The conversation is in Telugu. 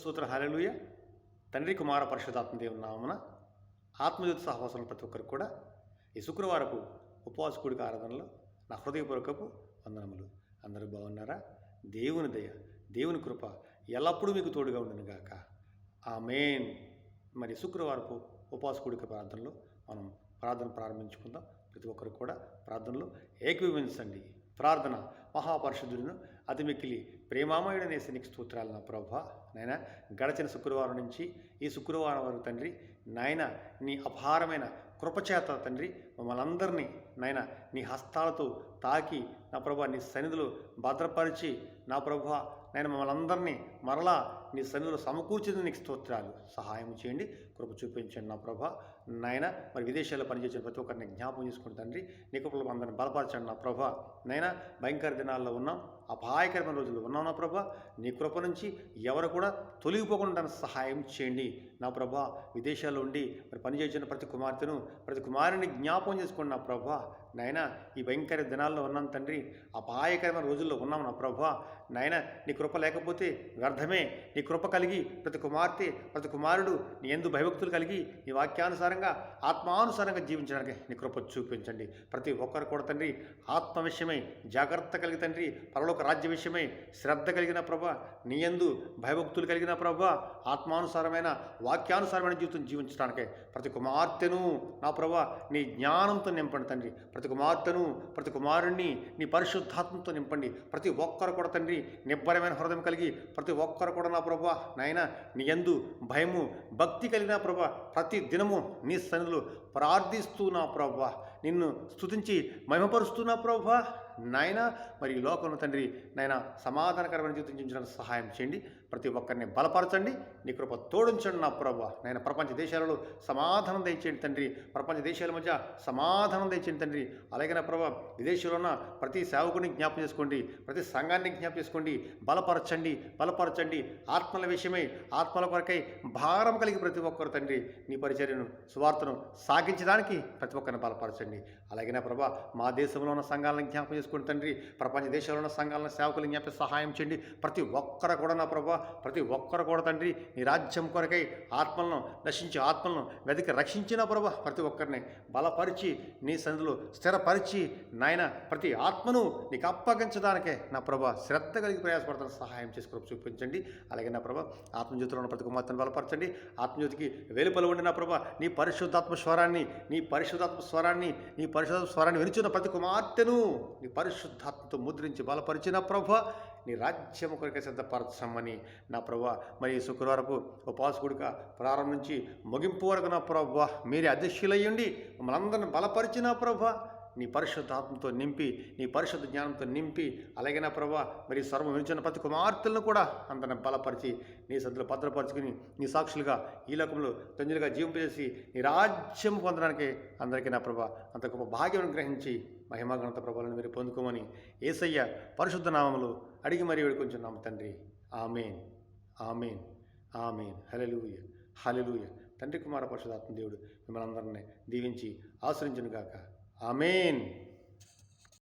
సూత్ర హల్లెలూయ. తండ్రి కుమార పరిశుద్ధాత్మ దేవుని నామమున ఆత్మజ్యోతి సహవాసంలో ప్రతి ఒక్కరికి కూడా ఈ శుక్రవారపు ఉపవాస కూడిక ఆరాధనలో నా హృదయపూర్వకపు వందనములు. అందరూ బాగున్నారా? దేవుని దయ, దేవుని కృప ఎల్లప్పుడూ మీకు తోడుగా ఉండును గాక. ఆమేన్. మరి శుక్రవారపు ఉపవాస కూడిక ప్రార్థనలో మనం ప్రార్థన ప్రారంభించుకుందాం. ప్రతి ఒక్కరు కూడా ప్రార్థనలో ఏకీభవించండి. ప్రార్థన. మహాపరిశుద్ధులను అతి మిక్కిలి ప్రేమామయుడనే నీకు స్తోత్రాలు నా ప్రభా. నాయన, గడచిన శుక్రవారం నుంచి ఈ శుక్రవారం వరకు తండ్రి, నాయన నీ అపారమైన కృపచేత తండ్రి మమ్మల్ని అందరినీ నాయన నీ హస్తాలతో తాకి నా ప్రభా నీ సన్నిధిలో భద్రపరిచి నా ప్రభా నేను మమ్మల్ని అందరినీ మరలా నీ సన్నిధిలో సమకూర్చింది నీకు స్తోత్రాలు. సహాయం చేయండి, కృప చూపించండి నా ప్రభా. నాయన మరి విదేశాల్లో పనిచేసిన ప్రతి ఒక్కరిని జ్ఞాపకం చేసుకుని తండ్రి నీ కృపలో అందరిని బలపరచండి నా ప్రభా. నాయన భయంకర దినాల్లో ఉన్నాం, అపాయకరమైన రోజుల్లో ఉన్నాం నా ప్రభా. నీ కృప నుంచి ఎవరు కూడా తొలగిపోకుండా సహాయం చేయండి నా ప్రభా. విదేశాల్లో ఉండి మరి పనిచేసిన ప్రతి కుమార్తెను ప్రతి కుమారుని జ్ఞాపకం చేసుకోండి నా ప్రభా. నాయన ఈ భయంకర దినాల్లో ఉన్నాం తండ్రి, అపాయకరమైన రోజుల్లో ఉన్నాం నా ప్రభా. నాయన నీ కృప లేకపోతే వ్యర్థమే. నీ కృప కలిగి ప్రతి కుమార్తె ప్రతి కుమారుడు నీ యందు భయభక్తులు కలిగి నీ వాక్యానుసారంగా ఆత్మానుసారంగా జీవించడానికి నీ కృప చూపించండి. ప్రతి ఒక్కరు కూడా తండ్రి ఆత్మ విషయమై జాగ్రత్త కలిగి తండ్రి పరలోక రాజ్య విషయమై శ్రద్ధ కలిగిన ప్రభా, నీ యందు భయభక్తులు కలిగిన ప్రభా, ఆత్మానుసారమైన వాక్యానుసారమైన జీవితం జీవించడానికే ప్రతి కుమార్తెను నా ప్రభా నీ జ్ఞానంతో నింపండి తండ్రి. ప్రతి కుమార్తెను ప్రతి కుమారుణ్ణి నీ పరిశుద్ధాత్మతో నింపండి. ప్రతి ఒక్కరు కూడా తండ్రి నిబ్బరమైన హృదయం కలిగి ప్రతి ఒక్కరు కూడా నా ప్రభా నాయన నీ యందు భయము భక్తి కలిగిన ప్రభా ప్రతి దినము నీ సన్నిధిలో ప్రార్థిస్తూ నా ప్రభా నిన్ను స్తుతించి మహిమపరుస్తున్నా ప్రభా. నాయన మరి ఈ లోకంలో తండ్రి నాయన సమాధానకరమైన జీవితం జీవించడానికి సహాయం చేయండి. ప్రతి ఒక్కరిని బలపరచండి, నీ కృప తోడించండి నా ప్రభా. నాయన ప్రపంచ దేశాలలో సమాధానం దయచేయండి తండ్రి, ప్రపంచ దేశాల మధ్య సమాధానం దయచేయండి తండ్రి. అలాగే నా ప్రభా విదేశంలో ఉన్న ప్రతి సేవకుని జ్ఞాపం చేసుకోండి, ప్రతి సంఘాన్ని జ్ఞాపం చేసుకోండి, బలపరచండి. ఆత్మల విషయమై ఆత్మల కొరకై భారం కలిగి ప్రతి ఒక్కరు తండ్రి నీ పరిచర్యను సువార్తను సాగించడానికి ప్రతి ఒక్కరిని బలపరచండి. అలాగే నా ప్రభా మా దేశంలో ఉన్న సంఘాలను జ్ఞాపం చేసుకోండి తండ్రి, ప్రపంచ దేశంలో ఉన్న సంఘాలను సేవకులు జ్ఞాపం సహాయం చేయండి. ప్రతి ఒక్కరు కూడా నా ప్రభా ప్రతి ఒక్కరు కూడా తండ్రి నీ రాజ్యం కొరకై ఆత్మలను నశించి ఆత్మలను వెతికి రక్షించిన ప్రభా ప్రతి ఒక్కరిని బలపరిచి నీ సన్నిధిలో స్థిరపరిచి నాయన ప్రతి ఆత్మను నీకు అప్పగించడానికే నా ప్రభా శ్రద్ధ కలిగి ప్రయాసపడుతున్న సహాయం చేసుకుని చూపించండి. అలాగే నా ప్రభా ఆత్మజ్యోతిలో ఉన్న ప్రతి కుమార్తెను బలపరచండి. ఆత్మజ్యోతికి వెలుపల ఉండి నా ప్రభా నీ పరిశుద్ధాత్మ స్వరాన్ని వినిచున్న ప్రతి కుమార్తెను నీ పరిశుద్ధాత్మతో ముద్రించి బలపరిచిన ప్రభా నీ రాజ్యము కొరకే సిద్ధపరచమని నా ప్రభా మరి శుక్రవారపు ఉపవాస కూడిక ప్రారంభం నుంచి ముగింపు వరకు నా ప్రభా మీరే అధ్యక్షులయ్యండి మమ్మల్ని అందరిని బలపరిచిన ప్రభా నీ పరిశుద్ధాత్మతో నింపి నీ పరిశుద్ధ జ్ఞానంతో నింపి అలాగే నా ప్రభా మరి సర్వం వినిచిన ప్రతి కుమార్తెలను కూడా అందరిని బలపరిచి నీ సద్దులు భద్రపరుచుకుని నీ సాక్షులుగా ఈ లోకంలో తండ్రిగా జీవింపజేసి నీ రాజ్యం పొందడానికి అందరికీ నా ప్రభా అంత గొప్ప భాగ్యం గ్రహించి మహిమాగణత ప్రభావాలను మీరు పొందుకోమని యేసయ్య పరిశుద్ధ నామములు అడిగి మరీ వేడుకొంచున్నాము తండ్రి. ఆమేన్, ఆమేన్, ఆమేన్. హల్లెలూయ, హల్లెలూయ. తండ్రి కుమార పరిశుద్ధాత్మ దేవుడు మిమ్మల్ని అందరినీ దీవించి ఆశ్రయించును గాక. ఆమేన్.